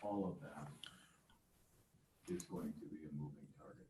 all of that is going to be a moving target.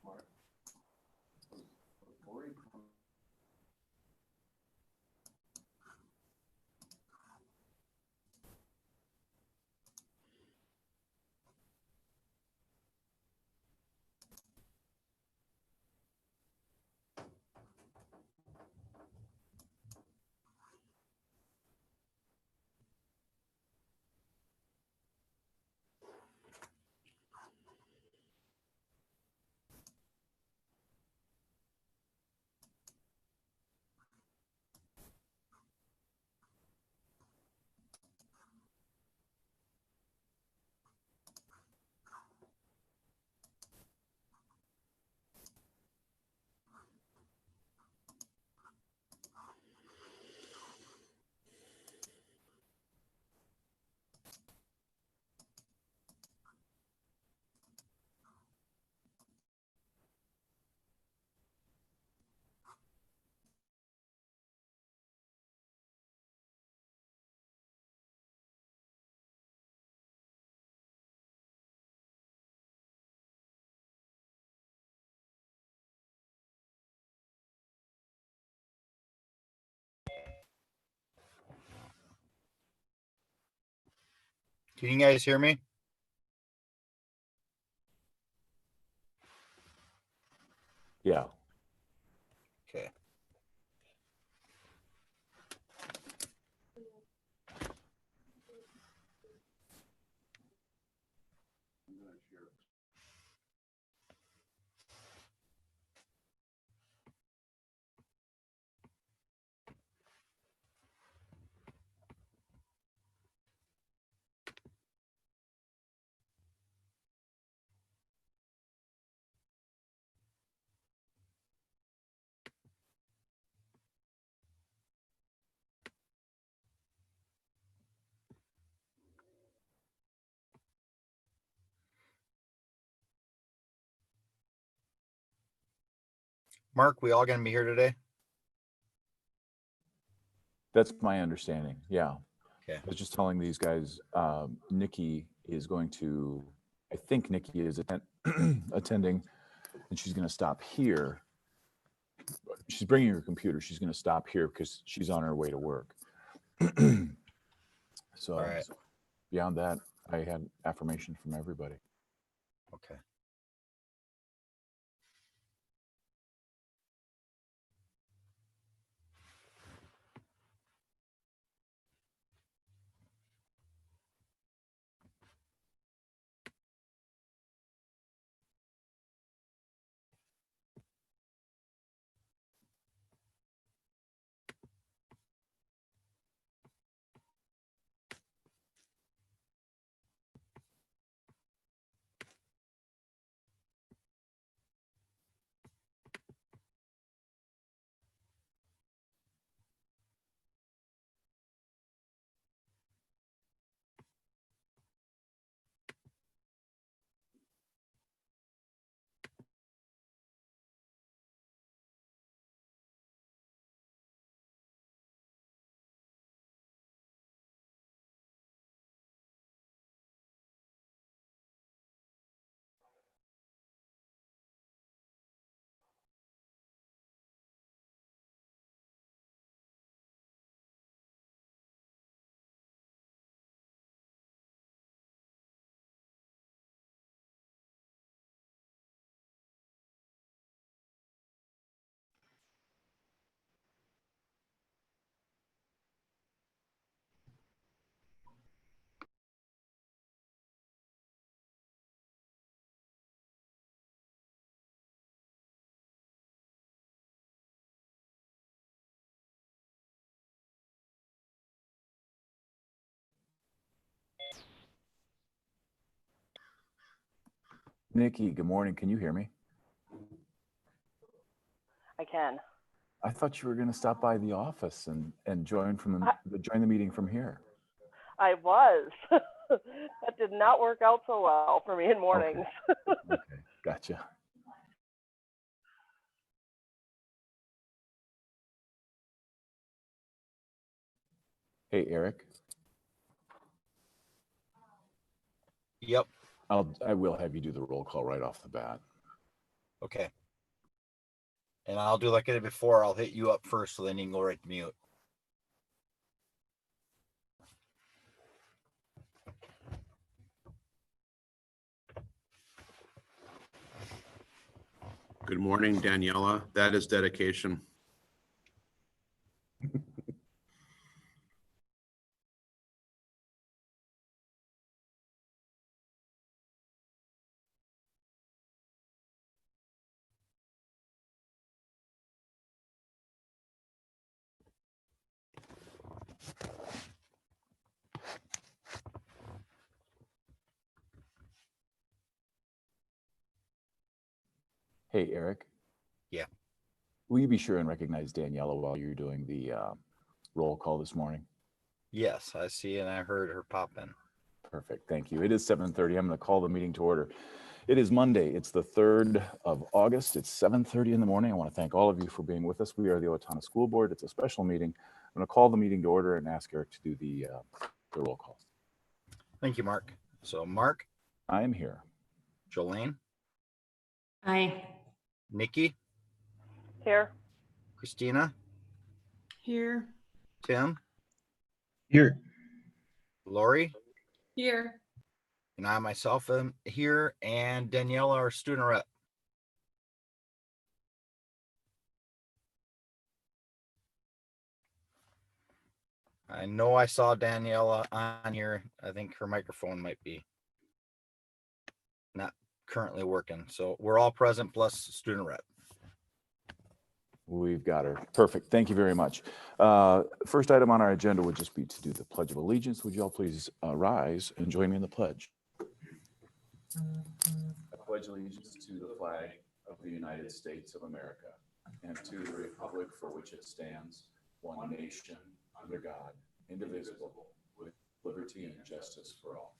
Mark, before he comes Can you guys hear me? Yeah. Okay. I'm going to share. Mark, we all gonna be here today? That's my understanding. Yeah. Okay. I was just telling these guys, Nikki is going to, I think Nikki is attending, and she's going to stop here. She's bringing her computer. She's going to stop here because she's on her way to work. So All right. beyond that, I had affirmation from everybody. Okay. Nikki, good morning. Can you hear me? I can. I thought you were going to stop by the office and join join the meeting from here. I was. That did not work out so well for me in mornings. Okay, gotcha. Hey, Eric. Yep. I will have you do the roll call right off the bat. Okay. And I'll do like I did before. I'll hit you up first, so then you can go right to mute. Good morning, Daniela. That is dedication. Hey, Eric. Yeah. Will you be sure and recognize Daniela while you're doing the roll call this morning? Yes, I see, and I heard her pop in. Perfect. Thank you. It is 7:30. I'm going to call the meeting to order. It is Monday. It's the 3rd of August. It's 7:30 in the morning. I want to thank all of you for being with us. We are the Owatonna School Board. It's a special meeting. I'm going to call the meeting to order and ask Eric to do the roll call. Thank you, Mark. So, Mark, I am here. Jolene, Aye. Nikki, Here. Christina, Here. Tim, Here. Lori, Here. and I myself am here, and Daniela, our student rep. I know I saw Daniela on here. I think her microphone might be not currently working. So we're all present plus student rep. We've got her. Perfect. Thank you very much. First item on our agenda would just be to do the Pledge of Allegiance. Would you all please rise and join me in the pledge? I pledge allegiance to the flag of the United States of America and to the republic for which it stands, one nation, under God, indivisible, with liberty and justice for all.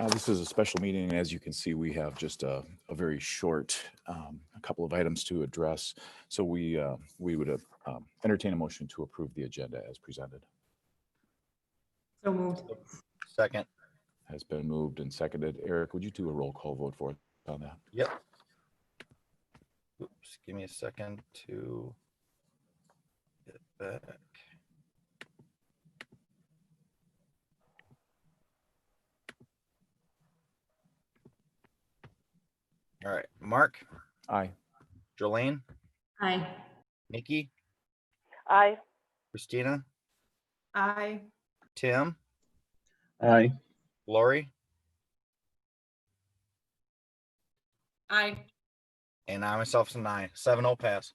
This is a special meeting, and as you can see, we have just a very short, a couple of items to address. So we would entertain a motion to approve the agenda as presented. So moved. Second. Has been moved and seconded. Eric, would you do a roll call vote for us on that? Yep. Oops, give me a second to get back. All right, Mark, Aye. Jolene, Aye. Nikki, Aye. Christina, Aye. Tim, Aye. Lori, Aye. and I myself is an aye. 7-0 pass.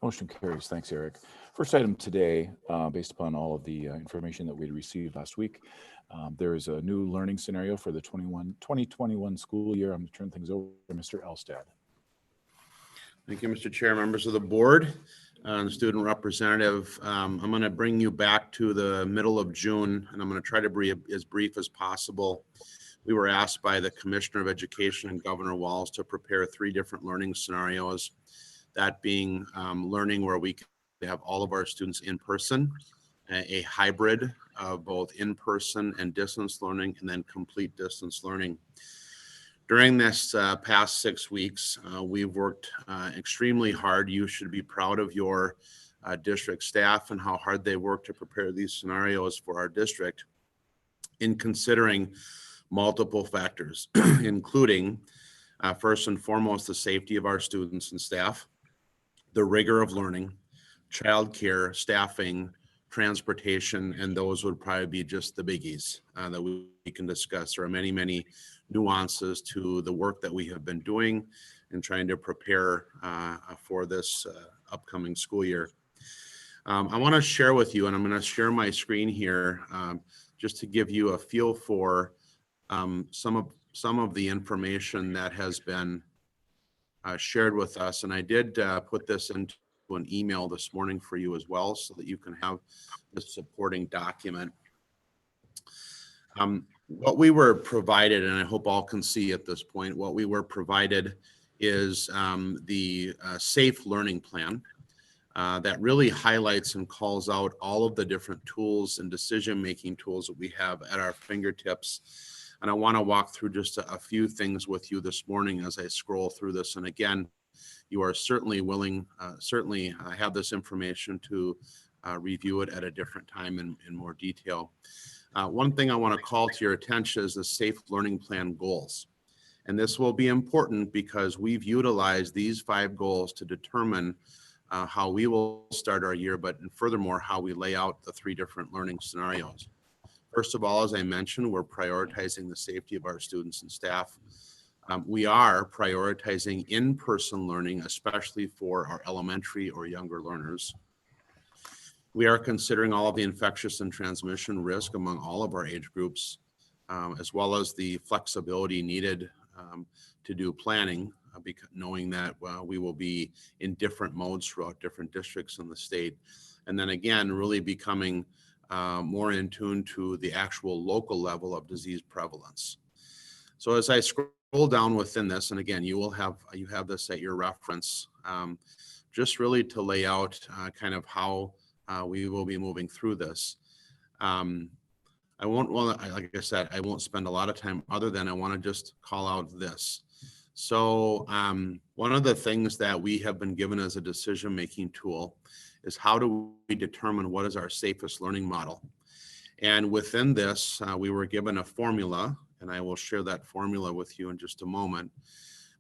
Motion carries. Thanks, Eric. First item today, based upon all of the information that we received last week, there is a new learning scenario for the 2021 school year. I'm going to turn things over to Mr. Elstad. Thank you, Mr. Chair, members of the board, and student representative. I'm going to bring you back to the middle of June, and I'm going to try to be as brief as possible. We were asked by the Commissioner of Education and Governor Walz to prepare 3 different learning scenarios, that being learning where we can have all of our students in person, a hybrid of both in-person and distance learning, and then complete distance learning. During this past 6 weeks, we've worked extremely hard. You should be proud of your district staff and how hard they work to prepare these scenarios for our district in considering multiple factors, including first and foremost, the safety of our students and staff, the rigor of learning, childcare, staffing, transportation, and those would probably be just the biggies that we can discuss. There are many, many nuances to the work that we have been doing and trying to prepare for this upcoming school year. I want to share with you, and I'm going to share my screen here just to give you a feel for some of the information that has been shared with us. And I did put this into an email this morning for you as well, so that you can have the supporting document. What we were provided, and I hope all can see at this point, what we were provided is the Safe Learning Plan that really highlights and calls out all of the different tools and decision-making tools that we have at our fingertips. And I want to walk through just a few things with you this morning as I scroll through this. And again, you are certainly willing, have this information to review it at a different time in more detail. One thing I want to call to your attention is the Safe Learning Plan goals. And this will be important because we've utilized these 5 goals to determine how we will start our year, but furthermore, how we lay out the 3 different learning scenarios. First of all, as I mentioned, we're prioritizing the safety of our students and staff. We are prioritizing in-person learning, especially for our elementary or younger learners. We are considering all of the infectious and transmission risk among all of our age groups, as well as the flexibility needed to do planning, knowing that we will be in different modes throughout different districts in the state. And then again, really becoming more in tune to the actual local level of disease prevalence. So as I scroll down within this, and again, you have this at your reference, just really to lay out kind of how we will be moving through this. Like I said, I won't spend a lot of time other than I want to just call out this. So one of the things that we have been given as a decision-making tool is how do we determine what is our safest learning model? And within this, we were given a formula, and I will share that formula with you in just a moment.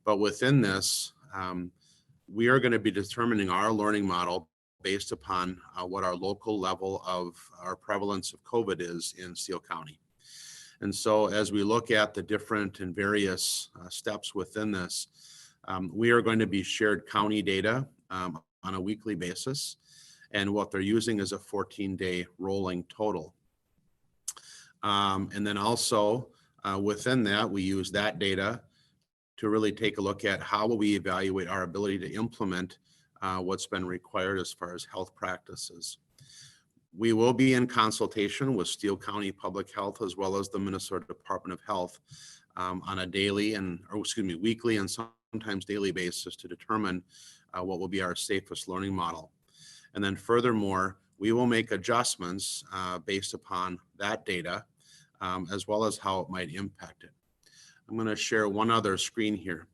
But within this, we are going to be determining our learning model based upon what our local level of our prevalence of COVID is in Steele County. And so as we look at the different and various steps within this, we are going to be shared county data on a weekly basis. And what they're using is a 14-day rolling total. And then also within that, we use that data to really take a look at how will we evaluate our ability to implement what's been required as far as health practices. We will be in consultation with Steele County Public Health as well as the Minnesota Department of Health on a weekly and sometimes daily basis to determine what will be our safest learning model. And then furthermore, we will make adjustments based upon that data as well as how it might impact it. I'm going to share one other screen here.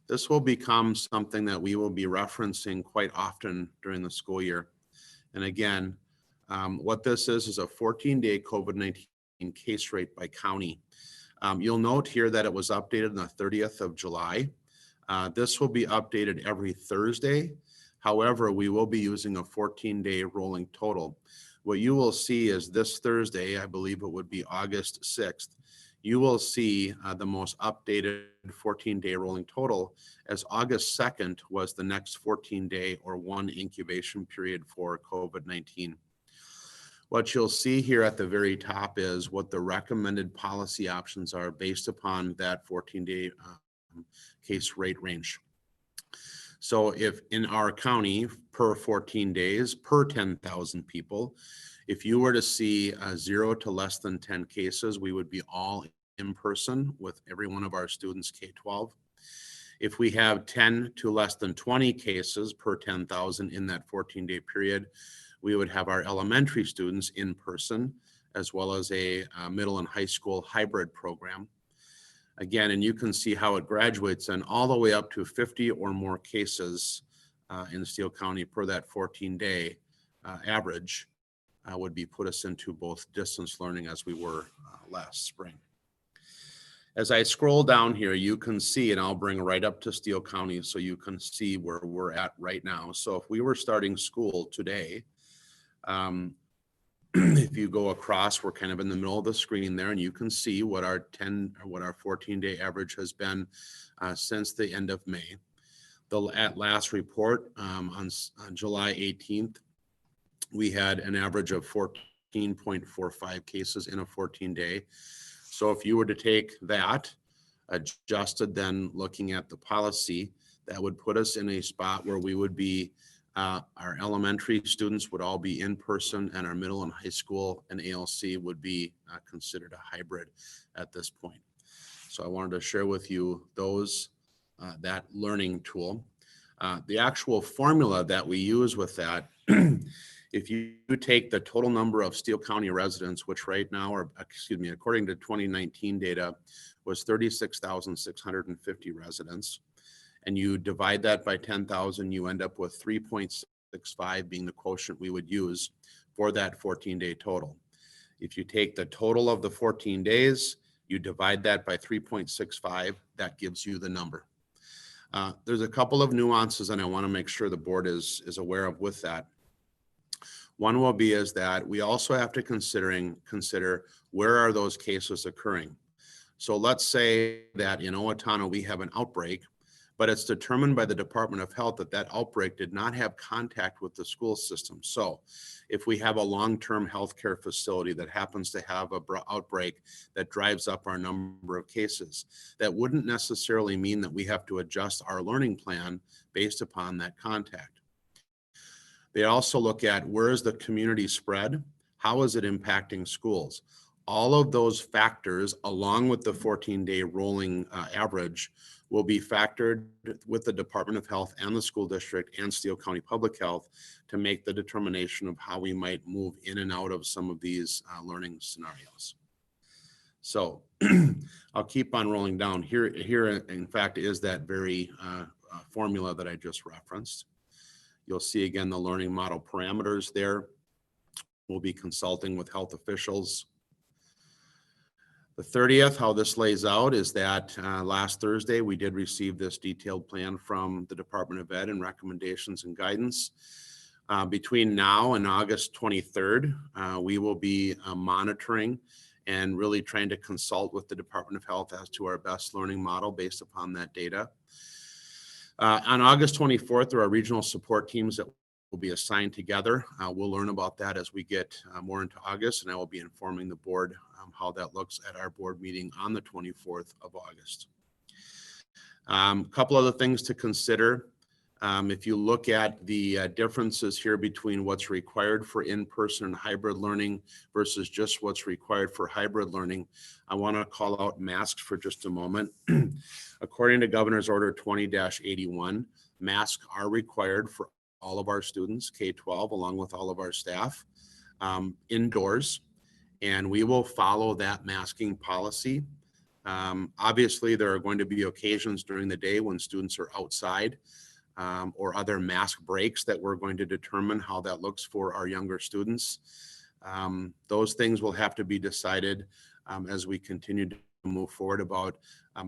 This will become something that we will be referencing quite often during the school year. And again, what this is a 14-day COVID-19 case rate by county. You'll note here that it was updated on the 30th of July. This will be updated every Thursday. However, we will be using a 14-day rolling total. What you will see is this Thursday, I believe it would be August 6th, you will see the most updated 14-day rolling total, as August 2nd was the next 14-day or 1 incubation period for COVID-19. What you'll see here at the very top is what the recommended policy options are based upon that 14-day case rate range. So if in our county per 14 days, per 10,000 people, if you were to see 0 to less than 10 cases, we would be all in person with every one of our students K-12. If we have 10 to less than 20 cases per 10,000 in that 14-day period, we would have our elementary students in person, as well as a middle and high school hybrid program. Again, and you can see how it graduates and all the way up to 50 or more cases in Steele County per that 14-day average would be put us into both distance learning as we were last spring. As I scroll down here, you can see, and I'll bring right up to Steele County so you can see where we're at right now. So if we were starting school today, if you go across, we're kind of in the middle of the screen there, and you can see what our 14-day average has been since the end of May. The last report on July 18th we had an average of 14.45 cases in a 14-day. So if you were to take that, adjusted then looking at the policy, that would put us in a spot where we would be, our elementary students would all be in person, and our middle and high school and ALC would be considered a hybrid at this point. So I wanted to share with you those, that learning tool. The actual formula that we use with that, if you take the total number of Steele County residents, which right now are, according to 2019 data, was 36,650 residents, and you divide that by 10,000, you end up with 3.65 being the quotient we would use for that 14-day total. If you take the total of the 14 days, you divide that by 3.65, that gives you the number. There's a couple of nuances, and I want to make sure the board is aware of with that. One will be is that we also have to consider where are those cases occurring. So let's say that in Owatonna we have an outbreak, but it's determined by the Department of Health that that outbreak did not have contact with the school system. So if we have a long-term healthcare facility that happens to have an outbreak that drives up our number of cases, that wouldn't necessarily mean that we have to adjust our learning plan based upon that contact. They also look at where is the community spread? How is it impacting schools? All of those factors, along with the 14-day rolling average, will be factored with the Department of Health and the school district and Steele County Public Health to make the determination of how we might move in and out of some of these learning scenarios. So I'll keep on rolling down. Here, in fact, is that very formula that I just referenced. You'll see again the learning model parameters there. We'll be consulting with health officials. The 30th, how this lays out is that last Thursday, we did receive this detailed plan from the Department of Ed and recommendations and guidance. Between now and August 23rd, we will be monitoring and really trying to consult with the Department of Health as to our best learning model based upon that data. On August 24th, there are regional support teams that will be assigned together. We'll learn about that as we get more into August, and I will be informing the board how that looks at our board meeting on the 24th of August. A couple other things to consider. If you look at the differences here between what's required for in-person and hybrid learning versus just what's required for hybrid learning, I want to call out masks for just a moment. According to Governor's Order 20-81, masks are required for all of our students, K-12, along with all of our staff, indoors, and we will follow that masking policy. Obviously, there are going to be occasions during the day when students are outside, or other mask breaks that we're going to determine how that looks for our younger students. Those things will have to be decided as we continue to move forward about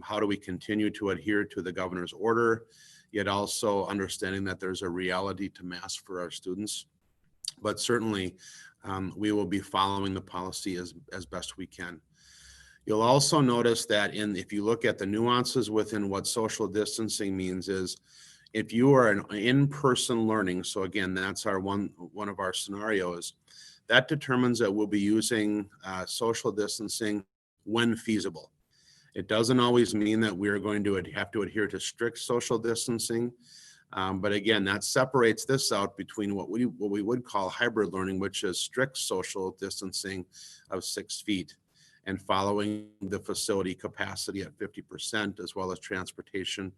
how do we continue to adhere to the governor's order, yet also understanding that there's a reality to masks for our students. But certainly we will be following the policy as best we can. You'll also notice that if you look at the nuances within what social distancing means is, if you are an in-person learning, so again, that's our one of our scenarios, that determines that we'll be using social distancing when feasible. It doesn't always mean that we're going to have to adhere to strict social distancing. But again, that separates this out between what we would call hybrid learning, which is strict social distancing of 6 feet and following the facility capacity at 50%, as well as transportation.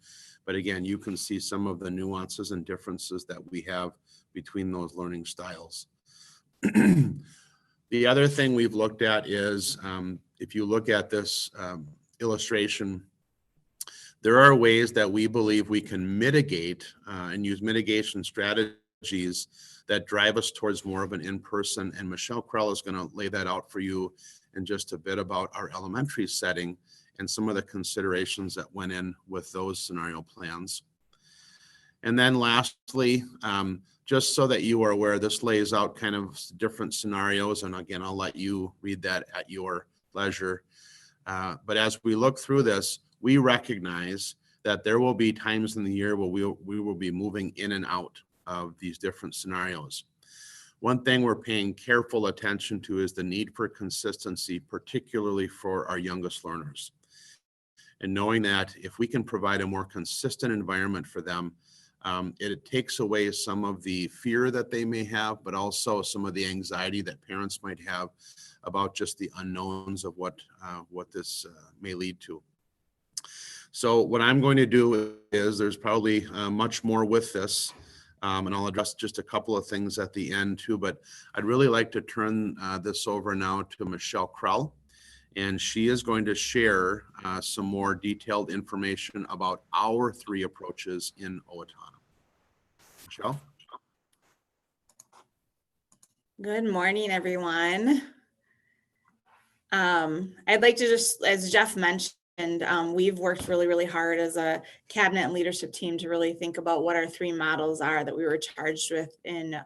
But again, you can see some of the nuances and differences that we have between those learning styles. The other thing we've looked at is, if you look at this illustration, there are ways that we believe we can mitigate and use mitigation strategies that drive us towards more of an in-person, and Michelle Krell is going to lay that out for you in just a bit about our elementary setting and some of the considerations that went in with those scenario plans. And then lastly, just so that you are aware, this lays out kind of different scenarios. And again, I'll let you read that at your leisure. But as we look through this, we recognize that there will be times in the year where we will be moving in and out of these different scenarios. One thing we're paying careful attention to is the need for consistency, particularly for our youngest learners. And knowing that if we can provide a more consistent environment for them, it takes away some of the fear that they may have, but also some of the anxiety that parents might have about just the unknowns of what this may lead to. So what I'm going to do is there's probably much more with this, and I'll address just a couple of things at the end too, but I'd really like to turn this over now to Michelle Krell, and she is going to share some more detailed information about our 3 approaches in Owatonna. Michelle? Good morning, everyone. I'd like to just, as Jeff mentioned, we've worked really, really hard as a cabinet and leadership team to really think about what our 3 models are that we were charged with in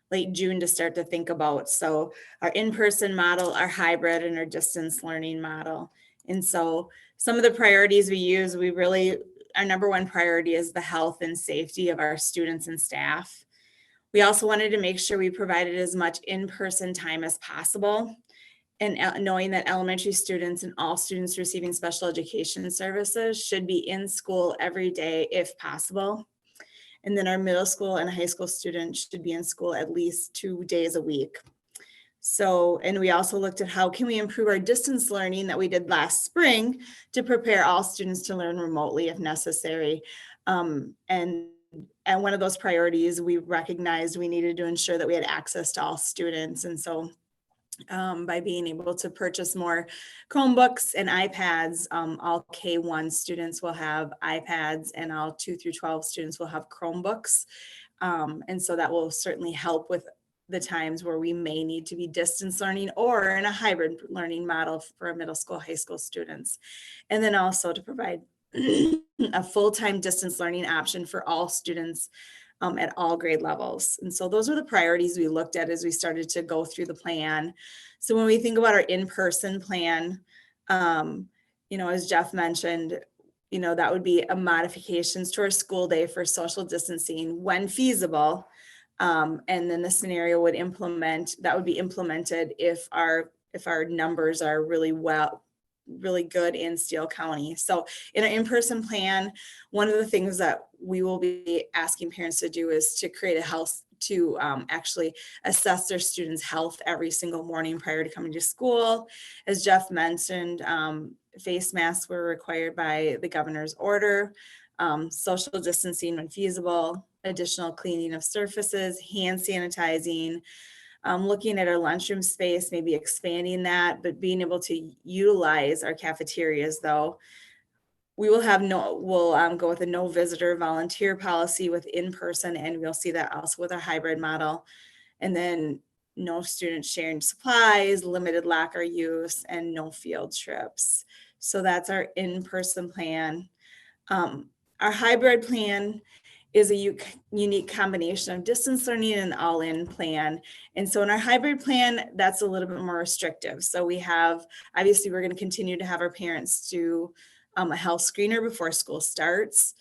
late June to start to think about. So our in-person model, our hybrid, and our distance learning model. And so some of the priorities we use, our number 1 priority is the health and safety of our students and staff. We also wanted to make sure we provided as much in-person time as possible. And knowing that elementary students and all students receiving special education services should be in school every day if possible. And then our middle school and high school students should be in school at least 2 days a week. So, and we also looked at how can we improve our distance learning that we did last spring to prepare all students to learn remotely if necessary. And one of those priorities, we recognized we needed to ensure that we had access to all students. And so by being able to purchase more Chromebooks and iPads, all K1 students will have iPads and all 2 through 12 students will have Chromebooks. And so that will certainly help with the times where we may need to be distance learning or in a hybrid learning model for middle school, high school students. And then also to provide a full-time distance learning option for all students at all grade levels. And so those are the priorities we looked at as we started to go through the plan. So when we think about our in-person plan, as Jeff mentioned, that would be a modifications to our school day for social distancing when feasible. And then the scenario would be implemented if our numbers are really good in Steele County. So in an in-person plan, one of the things that we will be asking parents to do is to create a health to actually assess their students' health every single morning prior to coming to school. As Jeff mentioned, face masks were required by the governor's order, social distancing when feasible, additional cleaning of surfaces, hand sanitizing, looking at our lunchroom space, maybe expanding that, but being able to utilize our cafeterias though. We'll go with a no visitor volunteer policy with in-person, and we'll see that also with our hybrid model. And then no students sharing supplies, limited locker use, and no field trips. So that's our in-person plan. Our hybrid plan is a unique combination of distance learning and all-in plan. And so in our hybrid plan, that's a little bit more restrictive. So obviously we're going to continue to have our parents do a health screener before school starts.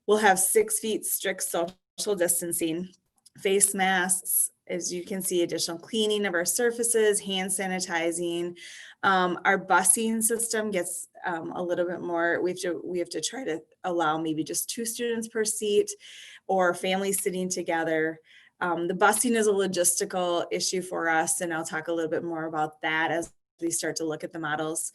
We'll have 6 feet strict social distancing, face masks, as you can see, additional cleaning of our surfaces, hand sanitizing. Our busing system gets a little bit more, we have to try to allow maybe just 2 students per seat or families sitting together. The busing is a logistical issue for us, and I'll talk a little bit more about that as we start to look at the models.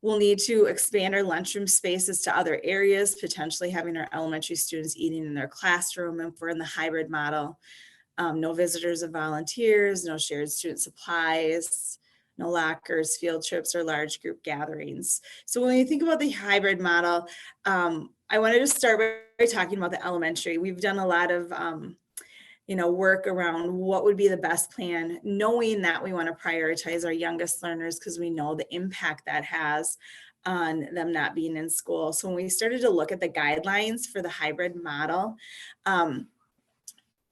We'll need to expand our lunchroom spaces to other areas, potentially having our elementary students eating in their classroom if we're in the hybrid model. No visitors and volunteers, no shared student supplies, no lockers, field trips, or large group gatherings. So when you think about the hybrid model, I wanted to start by talking about the elementary. We've done a lot of work around what would be the best plan, knowing that we want to prioritize our youngest learners because we know the impact that has on them not being in school. So when we started to look at the guidelines for the hybrid model,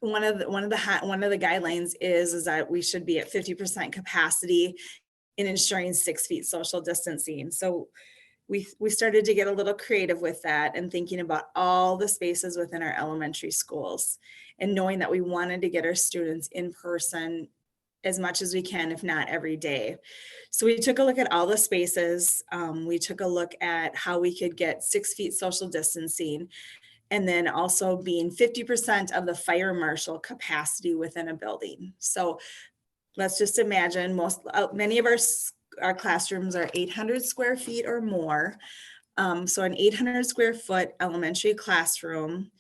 one of the guidelines is that we should be at 50% capacity in ensuring 6 feet social distancing. So we started to get a little creative with that and thinking about all the spaces within our elementary schools and knowing that we wanted to get our students in person as much as we can, if not every day. So we took a look at all the spaces. We took a look at how we could get 6 feet social distancing, and then also being 50% of the fire marshal capacity within a building. So let's just imagine many of our classrooms are 800 square feet or more. So an 800 square foot elementary classroom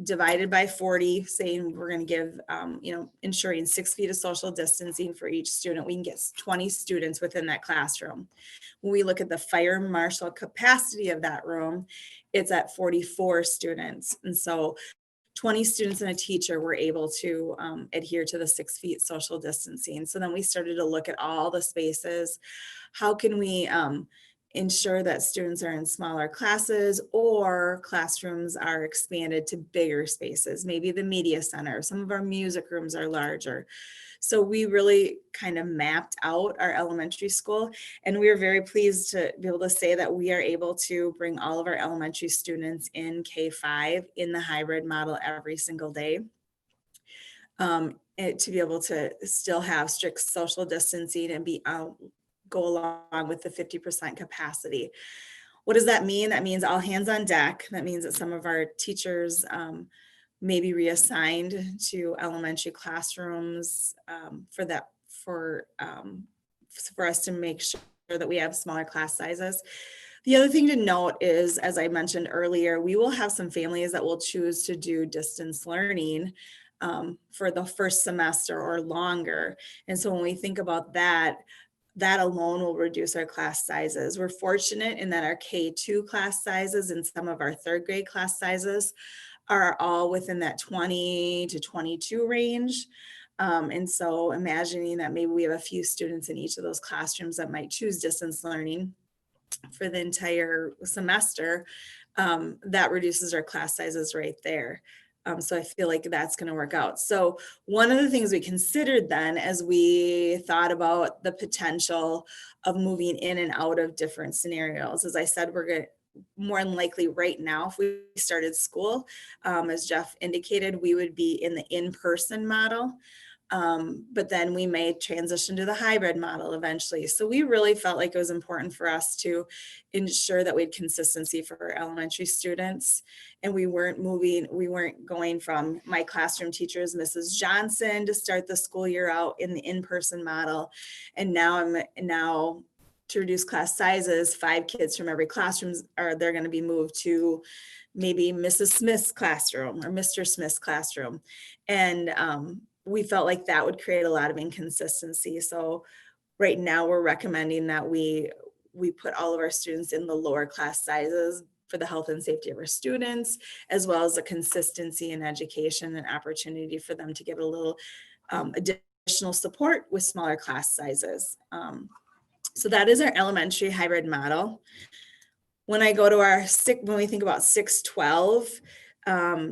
divided by 40, saying we're going to give, ensuring 6 feet of social distancing for each student, we can get 20 students within that classroom. When we look at the fire marshal capacity of that room, it's at 44 students. And so 20 students and a teacher were able to adhere to the 6 feet social distancing. So then we started to look at all the spaces. How can we ensure that students are in smaller classes, or classrooms are expanded to bigger spaces? Maybe the media center, some of our music rooms are larger. So we really kind of mapped out our elementary school, and we are very pleased to be able to say that we are able to bring all of our elementary students in K-5 in the hybrid model every single day. To be able to still have strict social distancing and go along with the 50% capacity. What does that mean? That means all hands on deck. That means that some of our teachers may be reassigned to elementary classrooms for us to make sure that we have smaller class sizes. The other thing to note is, as I mentioned earlier, we will have some families that will choose to do distance learning for the first semester or longer. And so when we think about that alone will reduce our class sizes. We're fortunate in that our K2 class sizes and some of our third grade class sizes are all within that 20 to 22 range. And so imagining that maybe we have a few students in each of those classrooms that might choose distance learning for the entire semester, that reduces our class sizes right there. So I feel like that's going to work out. So one of the things we considered then, as we thought about the potential of moving in and out of different scenarios, as I said, we're going to more than likely right now, if we started school, as Jeff indicated, we would be in the in-person model. But then we may transition to the hybrid model eventually. So we really felt like it was important for us to ensure that we had consistency for our elementary students. And we weren't going from my classroom teachers, Mrs. Johnson, to start the school year out in the in-person model. And now to reduce class sizes, 5 kids from every classroom they're going to be moved to maybe Mrs. Smith's classroom or Mr. Smith's classroom. And we felt like that would create a lot of inconsistency. So right now we're recommending that we put all of our students in the lower class sizes for the health and safety of our students, as well as the consistency in education and opportunity for them to get a little additional support with smaller class sizes. So that is our elementary hybrid model. When I go to when we think about 612,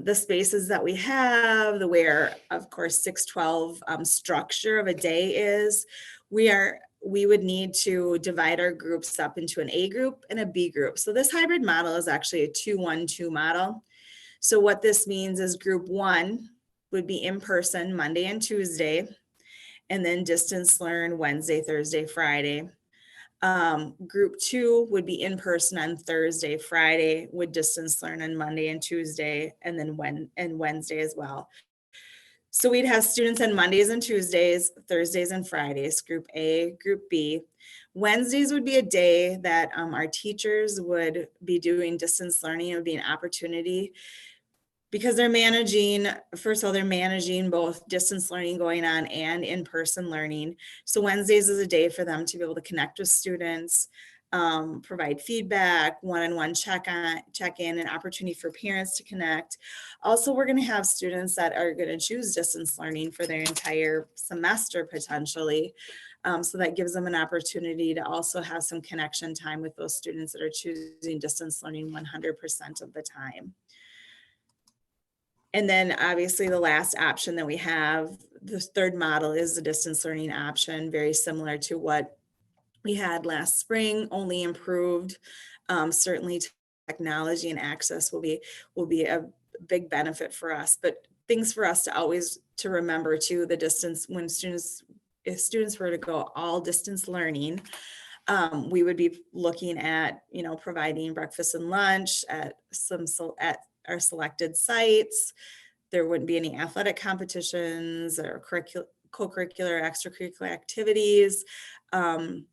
the spaces that we have, the where, of course, 612 structure of a day is, we would need to divide our groups up into an A group and a B group. So this hybrid model is actually a 2-1-2 model. So what this means is group 1 would be in person Monday and Tuesday, and then distance learn Wednesday, Thursday, Friday. Group 2 would be in person on Thursday, Friday, would distance learn on Monday and Tuesday, and then Wednesday as well. So we'd have students on Mondays and Tuesdays, Thursdays and Fridays, group A, group B. Wednesdays would be a day that our teachers would be doing distance learning. It would be an opportunity because they're managing both distance learning going on and in-person learning. So Wednesdays is a day for them to be able to connect with students, provide feedback, one-on-one check-in, an opportunity for parents to connect. Also, we're going to have students that are going to choose distance learning for their entire semester potentially. So that gives them an opportunity to also have some connection time with those students that are choosing distance learning 100% of the time. And then obviously the last option that we have, the third model, is the distance learning option, very similar to what we had last spring only improved. Certainly technology and access will be a big benefit for us, but things for us to always to remember too, the distance when if students were to go all distance learning, we would be looking at, providing breakfast and lunch at at our selected sites. There wouldn't be any athletic competitions or co-curricular, extracurricular activities. And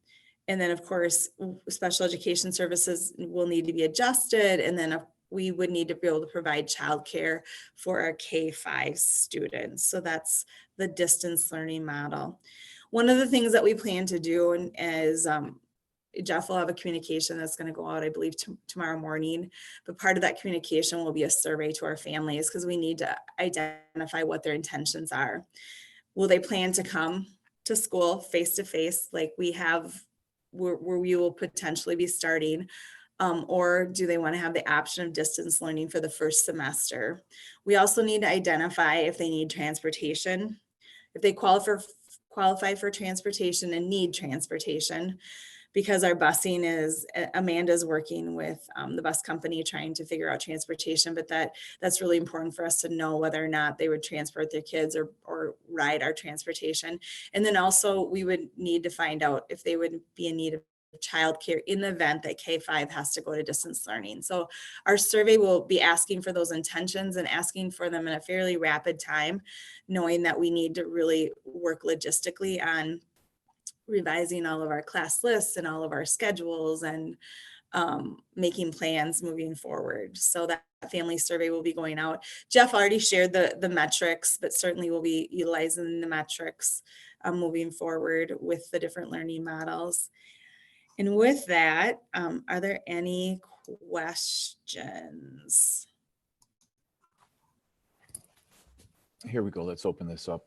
then of course, special education services will need to be adjusted. And then we would need to be able to provide childcare for our K-5 students. So that's the distance learning model. One of the things that we plan to do is Jeff will have a communication that's going to go out, I believe, tomorrow morning. But part of that communication will be a survey to our families because we need to identify what their intentions are. Will they plan to come to school face to face like we have where we will potentially be starting? Or do they want to have the option of distance learning for the first semester? We also need to identify if they need transportation, if they qualify for transportation and need transportation, because our busing is, Amanda's working with the bus company trying to figure out transportation, but that's really important for us to know whether or not they would transport their kids or ride our transportation. And then also we would need to find out if they would be in need of childcare in the event that K-5 has to go to distance learning. So our survey will be asking for those intentions and asking for them in a fairly rapid time, knowing that we need to really work logistically on revising all of our class lists and all of our schedules and making plans moving forward. So that family survey will be going out. Jeff already shared the metrics, but certainly we'll be utilizing the metrics moving forward with the different learning models. And with that, are there any questions? Here we go. Let's open this up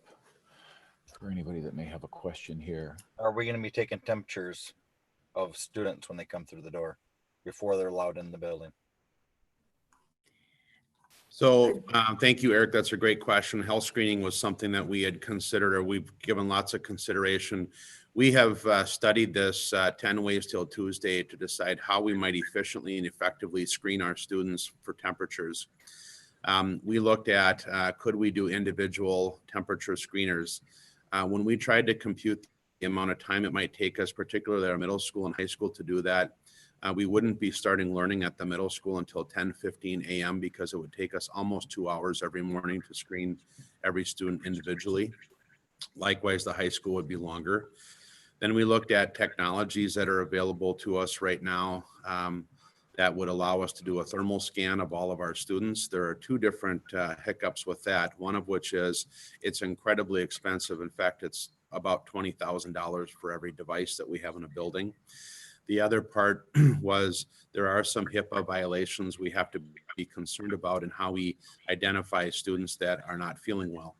for anybody that may have a question here. Are we going to be taking temperatures of students when they come through the door before they're allowed in the building? So thank you, Eric. That's a great question. Health screening was something that we had considered, or we've given lots of consideration. We have studied this 10 ways till Tuesday to decide how we might efficiently and effectively screen our students for temperatures. We looked at could we do individual temperature screeners? When we tried to compute the amount of time it might take us, particularly our middle school and high school, to do that, we wouldn't be starting learning at the middle school until 10:15 a.m. because it would take us almost 2 hours every morning to screen every student individually. Likewise, the high school would be longer. Then we looked at technologies that are available to us right now that would allow us to do a thermal scan of all of our students. There are two different hiccups with that, one of which is it's incredibly expensive. In fact, it's about $20,000 for every device that we have in a building. The other part was there are some HIPAA violations we have to be concerned about in how we identify students that are not feeling well.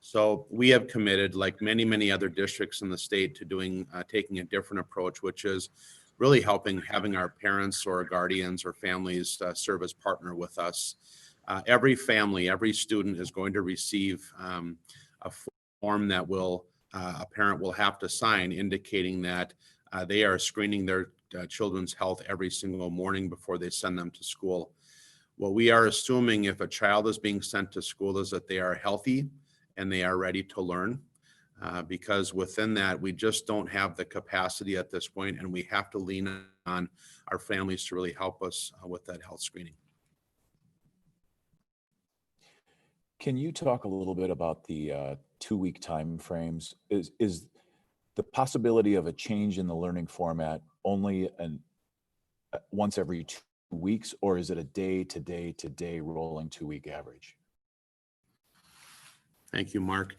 So we have committed, like many, many other districts in the state, to doing taking a different approach, which is really having our parents or guardians or families serve as partner with us. Every family, every student is going to receive a form that a parent will have to sign indicating that they are screening their children's health every single morning before they send them to school. What we are assuming if a child is being sent to school is that they are healthy and they are ready to learn. Because within that, we just don't have the capacity at this point, and we have to lean on our families to really help us with that health screening. Can you talk a little bit about the 2-week time frames? Is the possibility of a change in the learning format only once every 2 weeks, or is it a day-to-day rolling 2-week average? Thank you, Mark.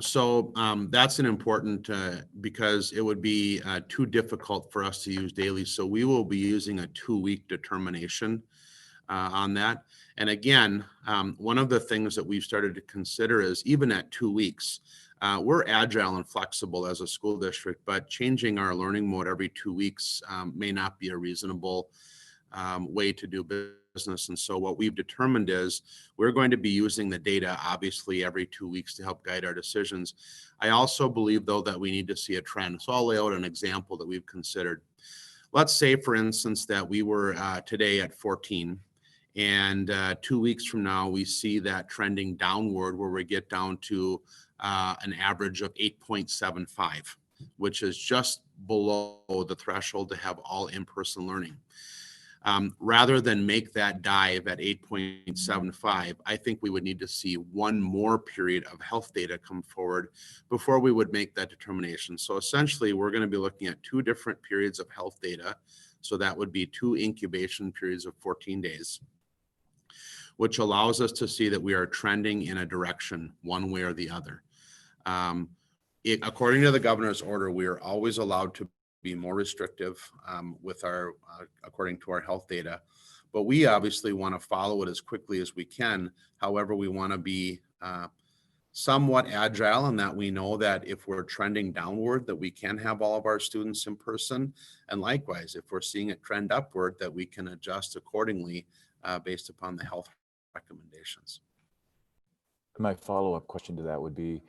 So that's an important, because it would be too difficult for us to use daily. So we will be using a 2-week determination on that. And again, one of the things that we've started to consider is even at 2 weeks, we're agile and flexible as a school district, but changing our learning mode every 2 weeks may not be a reasonable way to do business. And so what we've determined is we're going to be using the data, obviously, every 2 weeks to help guide our decisions. I also believe, though, that we need to see a trend. So I'll lay out an example that we've considered. Let's say, for instance, that we were today at 14, and 2 weeks from now, we see that trending downward where we get down to an average of 8.75, which is just below the threshold to have all in-person learning. Rather than make that dive at 8.75, I think we would need to see one more period of health data come forward before we would make that determination. So essentially, we're going to be looking at 2 different periods of health data. So that would be 2 incubation periods of 14 days, which allows us to see that we are trending in a direction one way or the other. According to the governor's order, we are always allowed to be more restrictive with our, according to our health data, but we obviously want to follow it as quickly as we can. However, we want to be somewhat agile in that we know that if we're trending downward, that we can have all of our students in person. And likewise, if we're seeing it trend upward, that we can adjust accordingly based upon the health recommendations. My follow-up question to that would be,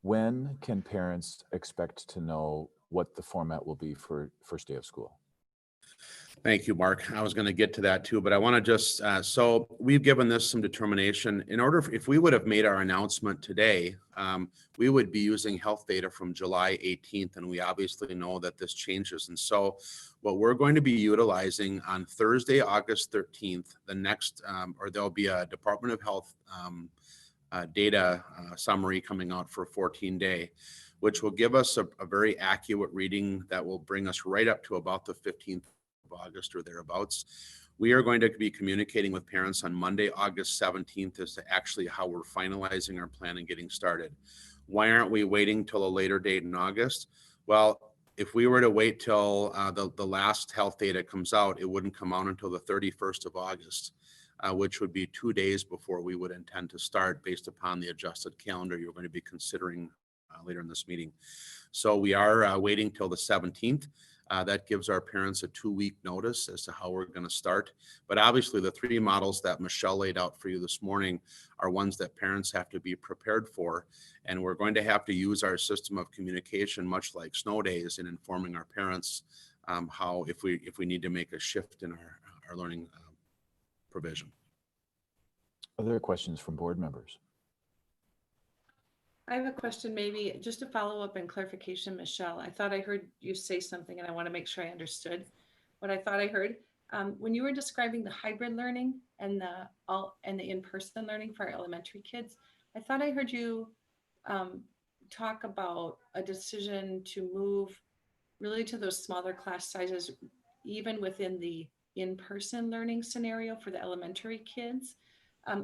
when can parents expect to know what the format will be for first day of school? Thank you, Mark. I was going to get to that too, but I want to just, so we've given this some determination. In order, if we would have made our announcement today, we would be using health data from July 18th, and we obviously know that this changes. And so what we're going to be utilizing on Thursday, August 13th, the next, or there'll be a Department of Health data summary coming out for 14-day, which will give us a very accurate reading that will bring us right up to about the 15th of August or thereabouts. We are going to be communicating with parents on Monday, August 17th as to actually how we're finalizing our plan and getting started. Why aren't we waiting till a later date in August? Well, if we were to wait till the last health data comes out, it wouldn't come out until the 31st of August, which would be 2 days before we would intend to start based upon the adjusted calendar you're going to be considering later in this meeting. So we are waiting till the 17th. That gives our parents a 2-week notice as to how we're going to start. But obviously the 3 models that Michelle laid out for you this morning are ones that parents have to be prepared for. And we're going to have to use our system of communication, much like snow days, in informing our parents how, if we need to make a shift in our learning provision. Other questions from board members? I have a question, maybe just a follow up and clarification, Michelle. I thought I heard you say something and I want to make sure I understood what I thought I heard. When you were describing the hybrid learning and the in-person learning for our elementary kids, I thought I heard you talk about a decision to move really to those smaller class sizes, even within the in-person learning scenario for the elementary kids.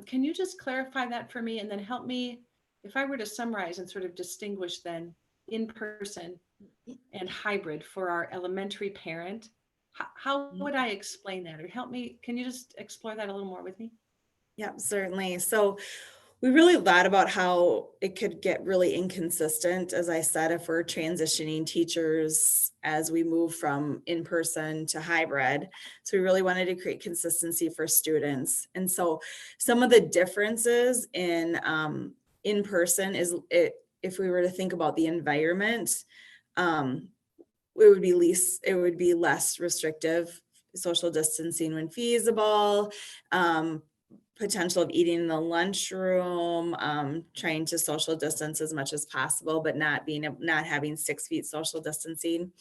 Can you just clarify that for me and then help me, if I were to summarize and sort of distinguish then in-person and hybrid for our elementary parent, how would I explain that? Or help me, can you just explore that a little more with me? Yep, certainly. So we really thought about how it could get really inconsistent, as I said, if we're transitioning teachers as we move from in-person to hybrid. So we really wanted to create consistency for students. And so some of the differences in person is if we were to think about the environment, it would be less restrictive, social distancing when feasible, potential of eating in the lunchroom, trying to social distance as much as possible, but not having 6 feet social distancing,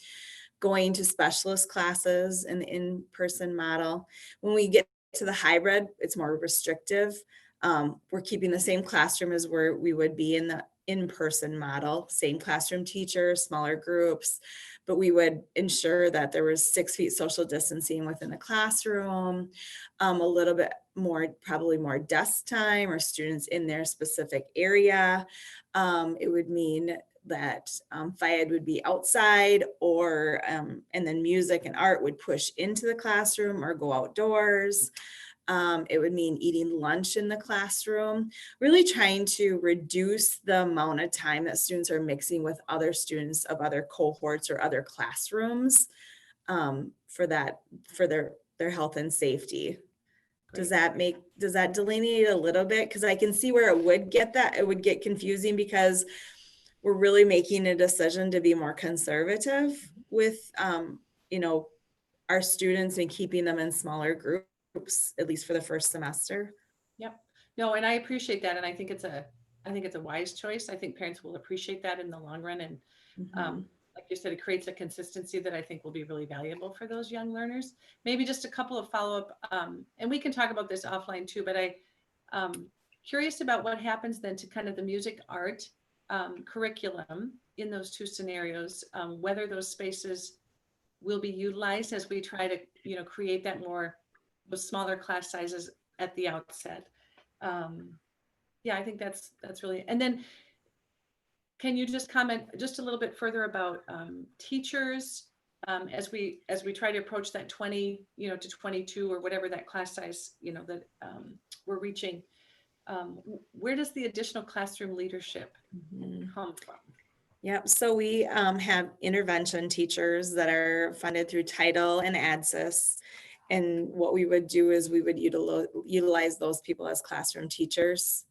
going to specialist classes in the in-person model. When we get to the hybrid, it's more restrictive. We're keeping the same classroom as where we would be in the in-person model, same classroom teacher, smaller groups, but we would ensure that there was 6 feet social distancing within the classroom, a little bit more, probably more desk time or students in their specific area. It would mean that FIAD would be outside or, and then music and art would push into the classroom or go outdoors. It would mean eating lunch in the classroom, really trying to reduce the amount of time that students are mixing with other students of other cohorts or other classrooms for their their health and safety. Does Great. does that delineate a little bit? Because I can see where it would get confusing because we're really making a decision to be more conservative with, you know, our students and keeping them in smaller groups, at least for the first semester. Yep. No, and I appreciate that. And I think it's a wise choice. I think parents will appreciate that in the long run. And Mhm. like you said, it creates a consistency that I think will be really valuable for those young learners. Maybe just a couple of follow-up, and we can talk about this offline too, but curious about what happens then to kind of the music art curriculum in those two scenarios, whether those spaces will be utilized as we try to, create that with smaller class sizes at the outset. Yeah, I think that's really, and then can you just comment just a little bit further about teachers as we try to approach that 20, to 22 or whatever that class size, that we're reaching? Where does the additional classroom leadership Mhm. come from? Yep. So we have intervention teachers that are funded through Title and ADSIS. And what we would do is we would utilize those people as classroom teachers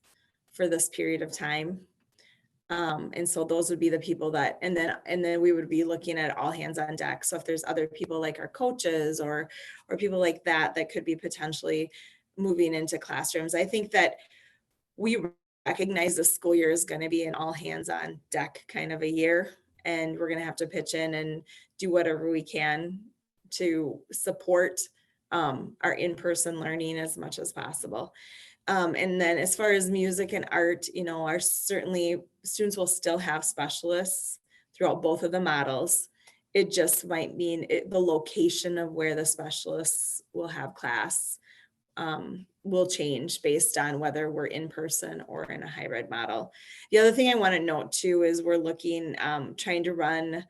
for this period of time. And so those would be the people that, and then we would be looking at all hands on deck. So if there's other people like our coaches or people like that could be potentially moving into classrooms. I think that we recognize the school year is going to be an all hands on deck kind of a year, and we're going to have to pitch in and do whatever we can to support our in-person learning as much as possible. And then as far as music and art, certainly students will still have specialists throughout both of the models. It just might mean the location of where the specialists will have class will change based on whether we're in person or in a hybrid model. The other thing I want to note too is we're looking, trying to run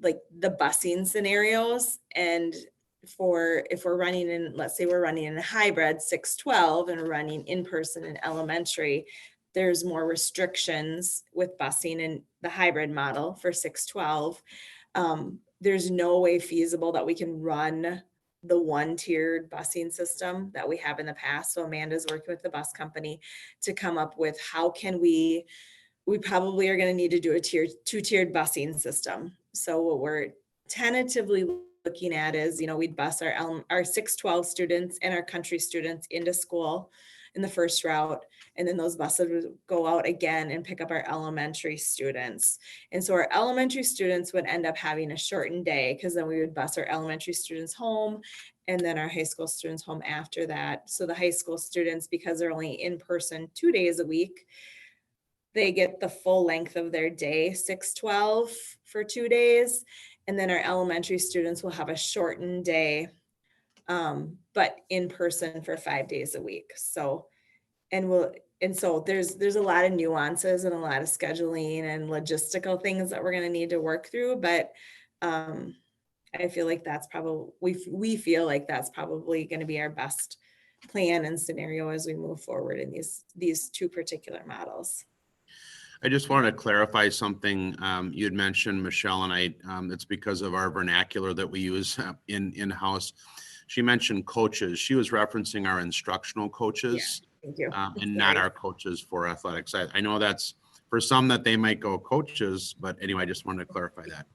like the busing scenarios. And if we're running in, let's say we're running in a hybrid 6-12 and running in person in elementary, there's more restrictions with busing in the hybrid model for 6-12. There's no way feasible that we can run the one-tiered busing system that we have in the past. So Amanda's working with the bus company to come up with how can we probably are going to need to do a two-tiered busing system. So what we're tentatively looking at is, we'd bus our 6-12 students and our country students into school in the first route. And then those buses would go out again and pick up our elementary students. And so our elementary students would end up having a shortened day because then we would bus our elementary students home and then our high school students home after that. So the high school students, because they're only in person 2 days a week, they get the full length of their day, 6-12 for 2 days. And then our elementary students will have a shortened day, but in person for 5 days a week. So, so there's a lot of nuances and a lot of scheduling and logistical things that we're going to need to work through. But I feel like that's probably, we feel like that's probably going to be our best plan and scenario as we move forward in these two particular models. I just wanted to clarify something you had mentioned, Michelle, and it's because of our vernacular that we use in-house. She mentioned coaches. She was referencing our instructional coaches. Yeah, thank you. And not our coaches for athletics. I know that's for some that they might go coaches, but anyway, I just wanted to clarify that.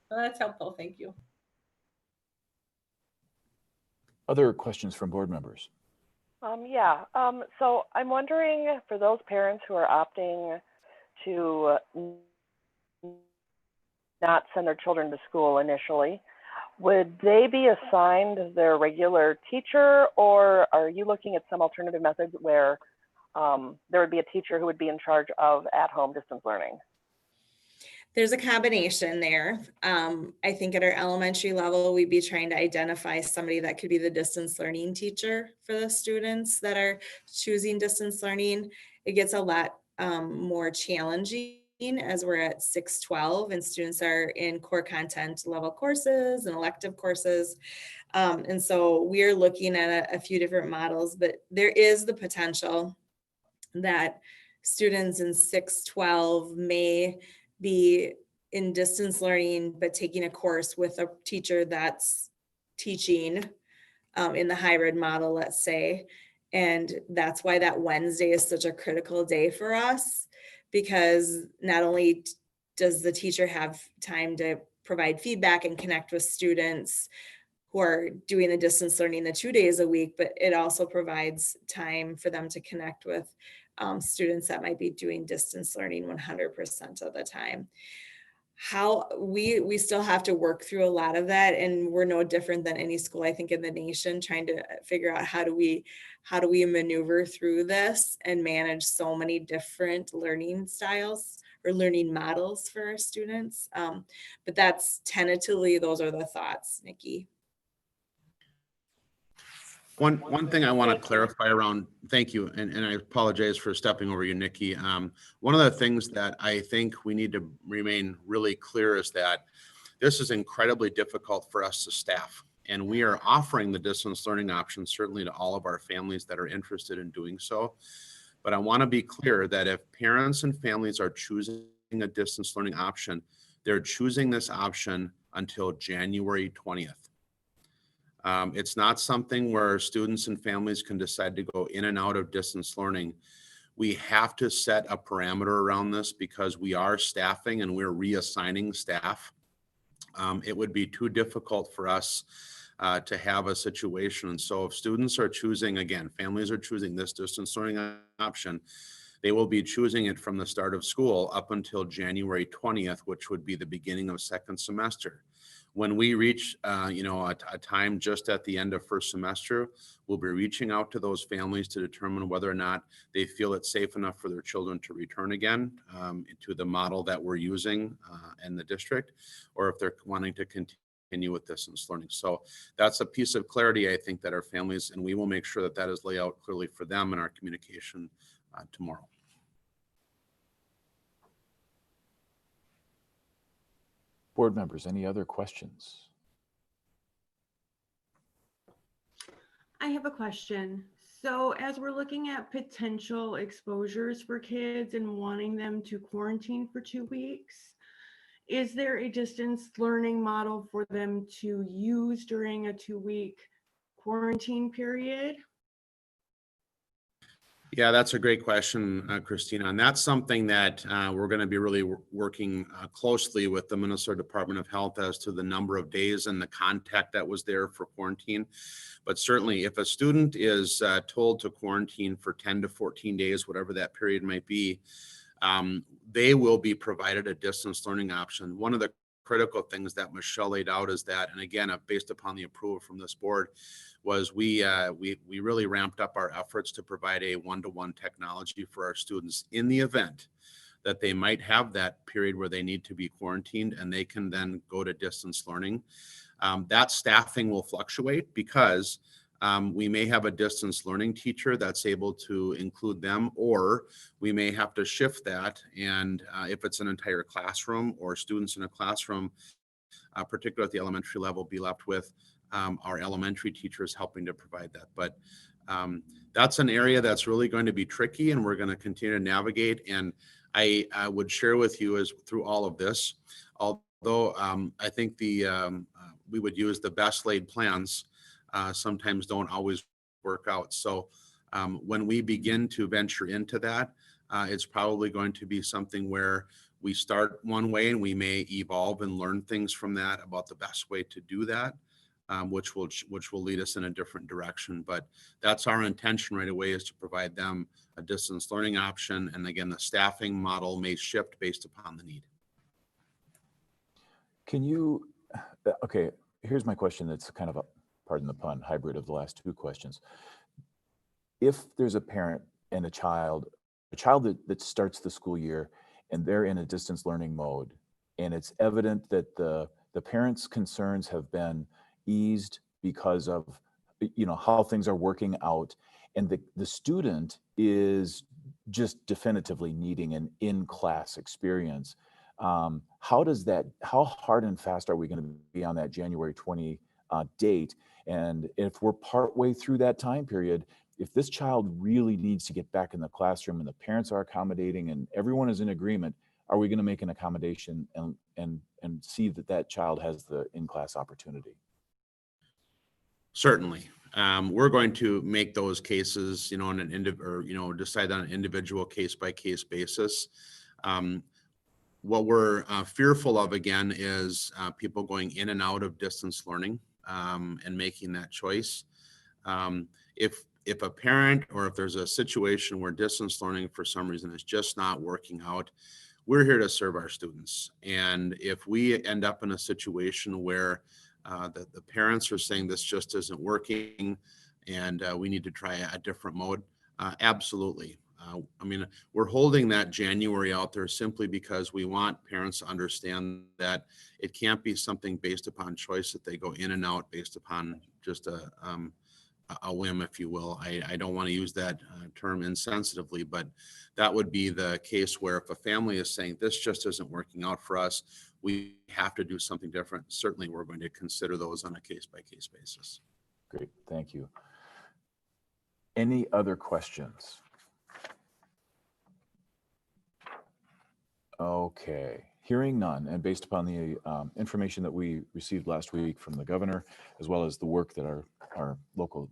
Well, that's helpful. Thank you. Other questions from board members? Yeah. So I'm wondering, for those parents who are opting to not send their children to school initially, would they be assigned their regular teacher, or are you looking at some alternative methods where there would be a teacher who would be in charge of at-home distance learning? There's a combination there. I think at our elementary level, we'd be trying to identify somebody that could be the distance learning teacher for the students that are choosing distance learning. It gets a lot more challenging as we're at 6-12 and students are in core content level courses and elective courses. And so we're looking at a few different models, but there is the potential that students in 6-12 may be in distance learning, but taking a course with a teacher that's teaching in the hybrid model, let's say. And that's why that Wednesday is such a critical day for us, because not only does the teacher have time to provide feedback and connect with students who are doing the distance learning the 2 days a week, but it also provides time for them to connect with students that might be doing distance learning 100% of the time. How we still have to work through a lot of that, and we're no different than any school, I think, in the nation, trying to figure out how do we maneuver through this and manage so many different learning styles or learning models for our students. But that's tentatively, those are the thoughts, Nikki. One thing I want to clarify around, thank you, and I apologize for stepping over you, Nikki. One of the things that I think we need to remain really clear is that this is incredibly difficult for us to staff. And we are offering the distance learning option certainly to all of our families that are interested in doing so. But I want to be clear that if parents and families are choosing a distance learning option, they're choosing this option until January 20th. It's not something where students and families can decide to go in and out of distance learning. We have to set a parameter around this because we are staffing and we're reassigning staff. It would be too difficult for us to have a situation. And so if students are choosing, again, families are choosing this distance learning option, they will be choosing it from the start of school up until January 20th, which would be the beginning of second semester. When we reach, a time just at the end of first semester, we'll be reaching out to those families to determine whether or not they feel it's safe enough for their children to return again to the model that we're using in the district, or if they're wanting to continue with distance learning. So that's a piece of clarity, I think, that our families, and we will make sure that that is laid out clearly for them in our communication tomorrow. Board members, any other questions? I have a question. So as we're looking at potential exposures for kids and wanting them to quarantine for 2 weeks, is there a distance learning model for them to use during a 2-week quarantine period? Yeah, that's a great question, Christina. And that's something that we're going to be really working closely with the Minnesota Department of Health as to the number of days and the contact that was there for quarantine. But certainly if a student is told to quarantine for 10 to 14 days, whatever that period might be, they will be provided a distance learning option. One of the critical things that Michelle laid out is that, and again, based upon the approval from this board, was we really ramped up our efforts to provide a one-to-one technology for our students in the event that they might have that period where they need to be quarantined and they can then go to distance learning. That staffing will fluctuate because we may have a distance learning teacher that's able to include them, or we may have to shift that. And if it's an entire classroom or students in a classroom, particularly at the elementary level, be left with our elementary teachers helping to provide that. But that's an area that's really going to be tricky, and we're going to continue to navigate. And I would share with you as through all of this, although I think we would use the best laid plans, sometimes don't always work out. So when we begin to venture into that, it's probably going to be something where we start one way and we may evolve and learn things from that about the best way to do that, which will lead us in a different direction. But that's our intention right away, is to provide them a distance learning option. And again, the staffing model may shift based upon the need. Can you, okay, here's my question that's kind of a, pardon the pun, hybrid of the last two questions. If there's a parent and a child that starts the school year and they're in a distance learning mode, and it's evident that the parents' concerns have been eased because of how things are working out, and the student is just definitively needing an in-class experience, how hard and fast are we going to be on that January 20 date? And if we're partway through that time period, if this child really needs to get back in the classroom and the parents are accommodating and everyone is in agreement, are we going to make an accommodation and see that child has the in-class opportunity? Certainly. we're going to make those cases, you know, on an or, you know, decide on an individual case by case basis. What we're fearful of again is people going in and out of distance learning and making that choice. If a parent or if there's a situation where distance learning for some reason is just not working out, we're here to serve our students. And if we end up in a situation where the parents are saying this just isn't working and we need to try a different mode, absolutely. I mean, we're holding that January out there simply because we want parents to understand that it can't be something based upon choice that they go in and out based upon just a whim, if you will. I don't want to use that term insensitively, but that would be the case where if a family is saying this just isn't working out for us, we have to do something different. Certainly, we're going to consider those on a case-by-case basis. Great, thank you. Any other questions? Okay, hearing none, and based upon the information that we received last week from the governor, as well as the work that our local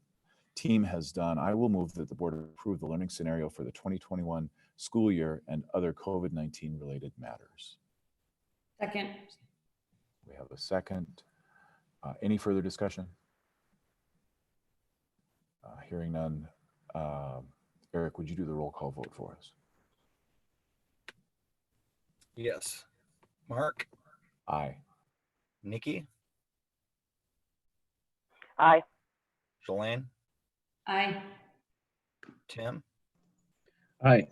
team has done, I will move that the board approve the learning scenario for the 2021 school year and other COVID-19 related matters. Second. We have a second. Any further discussion? Hearing none. Eric, would you do the roll call vote for us? Yes. Mark, Aye. Nikki, Aye. Shalane, Aye. Tim, Aye.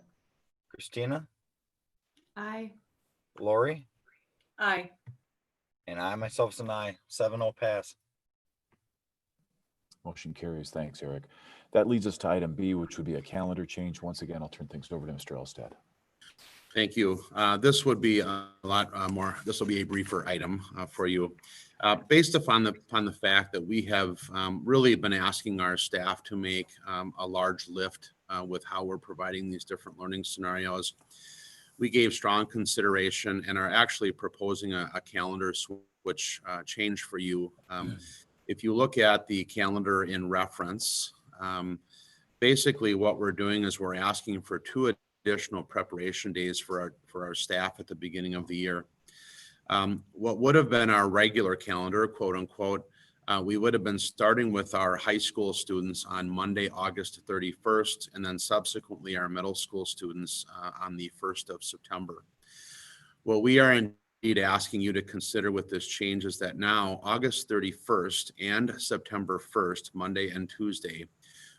Christina, Aye. Lori, Aye. and I myself is an aye. 7-0 pass. Motion carries. Thanks, Eric. That leads us to item B, which would be a calendar change. Once again, I'll turn things over to Mr. Elstad. Thank you. This would be a lot more, this will be a briefer item for you. Based upon the fact that we have really been asking our staff to make a large lift with how we're providing these different learning scenarios, we gave strong consideration and are actually proposing a calendar switch change for you. If you look at the calendar in reference, basically what we're doing is we're asking for 2 additional preparation days for our staff at the beginning of the year. What would have been our regular calendar, quote unquote, we would have been starting with our high school students on Monday, August 31st, and then subsequently our middle school students on the 1st of September. What we are indeed asking you to consider with this change is that now August 31st and September 1st, Monday and Tuesday,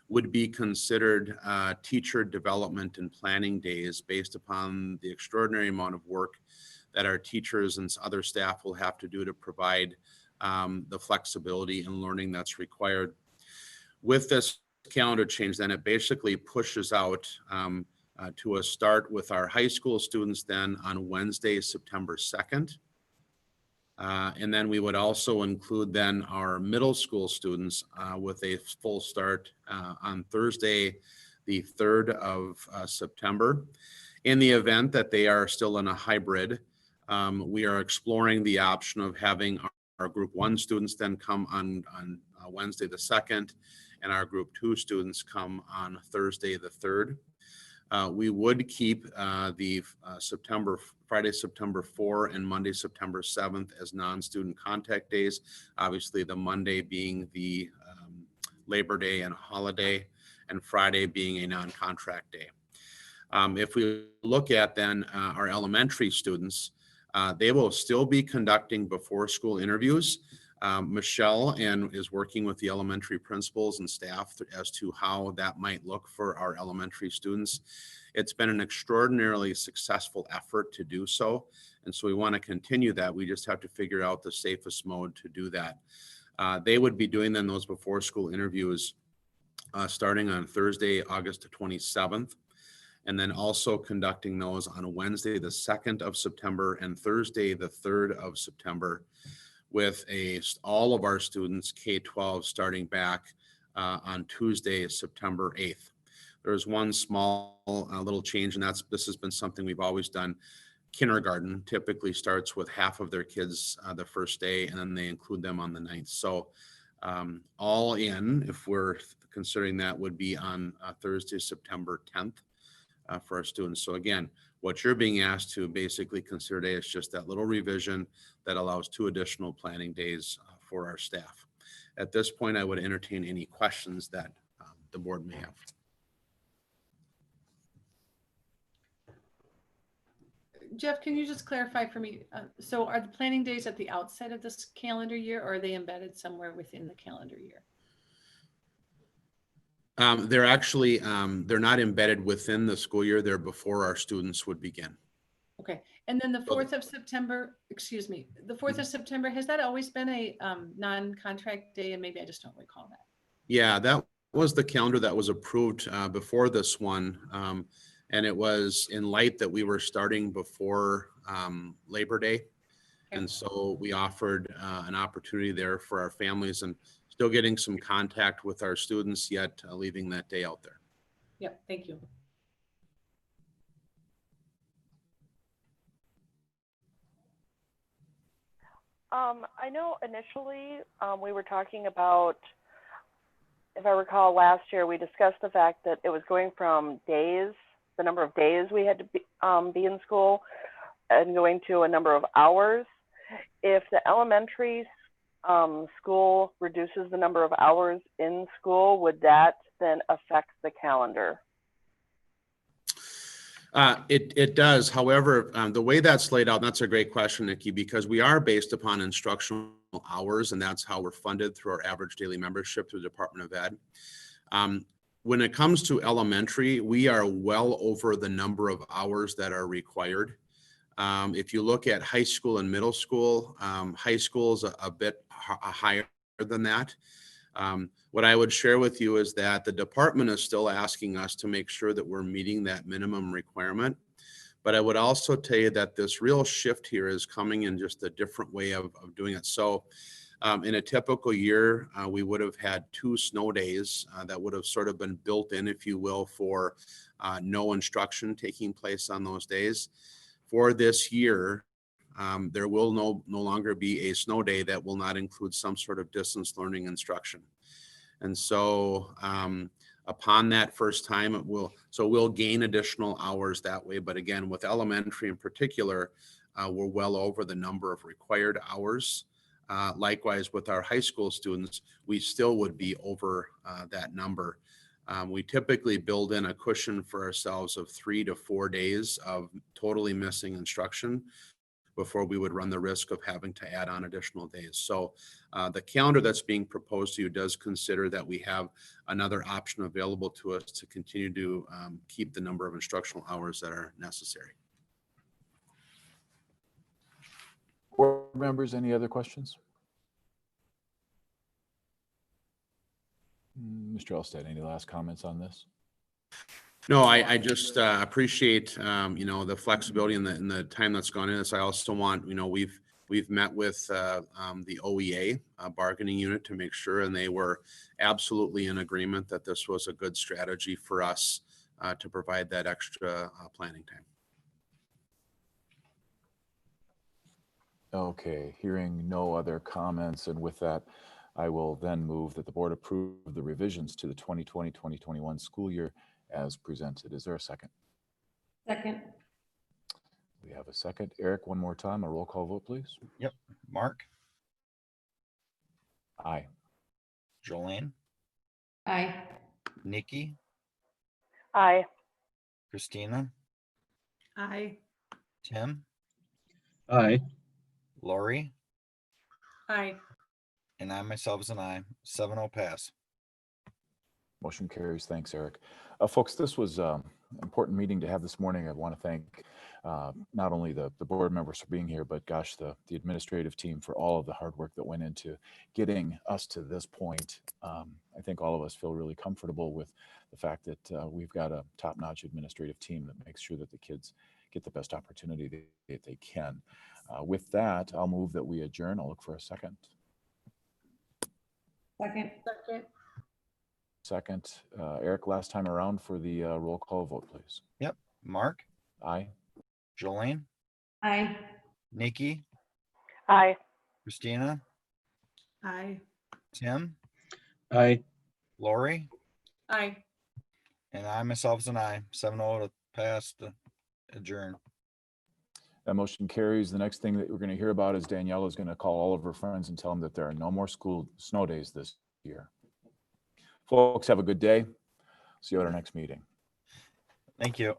would be considered teacher development and planning days based upon the extraordinary amount of work that our teachers and other staff will have to do to provide the flexibility and learning that's required. With this calendar change, then it basically pushes out to a start with our high school students then on Wednesday, September 2nd. And then we would also include then our middle school students with a full start on Thursday, the 3rd of September. In the event that they are still in a hybrid, we are exploring the option of having our group 1 students then come on Wednesday the 2nd, and our group 2 students come on Thursday the 3rd. We would keep the Friday, September 4 and Monday, September 7th as non-student contact days. Obviously, the Monday being the Labor Day and holiday, and Friday being a non-contract day. If we look at then our elementary students, they will still be conducting before school interviews. Michelle is working with the elementary principals and staff as to how that might look for our elementary students. It's been an extraordinarily successful effort to do so. And so we want to continue that. We just have to figure out the safest mode to do that. They would be doing then those before school interviews starting on Thursday, August 27th. And then also conducting those on Wednesday, the 2nd of September and Thursday, the 3rd of September, with all of our students K-12 starting back on Tuesday, September 8th. There's one small little change, and this has been something we've always done. Kindergarten typically starts with half of their kids the first day, and then they include them on the 9th. So All in, if we're considering that, would be on Thursday, September 10th for our students. So again, what you're being asked to basically consider today is just that little revision that allows 2 additional planning days for our staff. At this point, I would entertain any questions that the board may have. Jeff, can you just clarify for me? So are the planning days at the outset of this calendar year, or are they embedded somewhere within the calendar year? They're actually, they're not embedded within the school year. They're before our students would begin. Okay. And then the 4th of September, excuse me, the 4th of September, has that always been a non-contract day? And maybe I just don't recall that. Yeah, that was the calendar that was approved before this one. And it was in light that we were starting before Labor Day. And so we offered an opportunity there for our families and still getting some contact with our students, yet leaving that day out there. Yep. Thank you. I know initially we were talking about, if I recall last year, we discussed the fact that it was going from days, the number of days we had to be in school, and going to a number of hours. If the elementary school reduces the number of hours in school, would that then affect the calendar? It does. However, the way that's laid out, and that's a great question, Nikki, because we are based upon instructional hours, and that's how we're funded through our average daily membership through the Department of Ed. When it comes to elementary, we are well over the number of hours that are required. If you look at high school and middle school, high school is a bit higher than that. What I would share with you is that the department is still asking us to make sure that we're meeting that minimum requirement. But I would also tell you that this real shift here is coming in just a different way of doing it. So in a typical year, we would have had 2 snow days that would have sort of been built in, if you will, for no instruction taking place on those days. For this year, there will no longer be a snow day that will not include some sort of distance learning instruction. And so upon that first time, we'll gain additional hours that way. But again, with elementary in particular, we're well over the number of required hours. Likewise, with our high school students, we still would be over that number. We typically build in a cushion for ourselves of 3 to 4 days of totally missing instruction before we would run the risk of having to add on additional days. So the calendar that's being proposed to you does consider that we have another option available to us to continue to keep the number of instructional hours that are necessary. Board members, any other questions? Mr. Elstead, any last comments on this? No, I just appreciate, the flexibility and the time that's gone in this. I also want, we've met with the OEA bargaining unit to make sure, and they were absolutely in agreement that this was a good strategy for us to provide that extra planning time. Okay, hearing no other comments, and with that, I will then move that the board approve the revisions to the 2020-2021 school year as presented. Is there a second? Second. We have a second. Eric, one more time, a roll call vote, please. Yep. Mark, Aye. Jolene, Aye. Nikki, Aye. Christina, Aye. Tim, Aye. Lori, Aye. and I myself is an aye. 7-0 pass. Motion carries. Thanks, Eric. Folks, this was an important meeting to have this morning. I want to thank not only the board members for being here, but gosh, the administrative team for all of the hard work that went into getting us to this point. I think all of us feel really comfortable with the fact that we've got a top-notch administrative team that makes sure that the kids get the best opportunity that they can. With that, I'll move that we adjourn. I'll look for a second. Second. Second. Second. Eric, last time around for the roll call vote, please. Yep. Mark, Aye. Jolene, Aye. Nikki, Aye. Christina, Aye. Tim, Aye. Lori, Aye. and I myself is an aye. 7-0 to pass to adjourn. That motion carries. The next thing that we're going to hear about is Danielle is going to call all of her friends and tell them that there are no more school snow days this year. Folks, have a good day. See you at our next meeting. Thank you.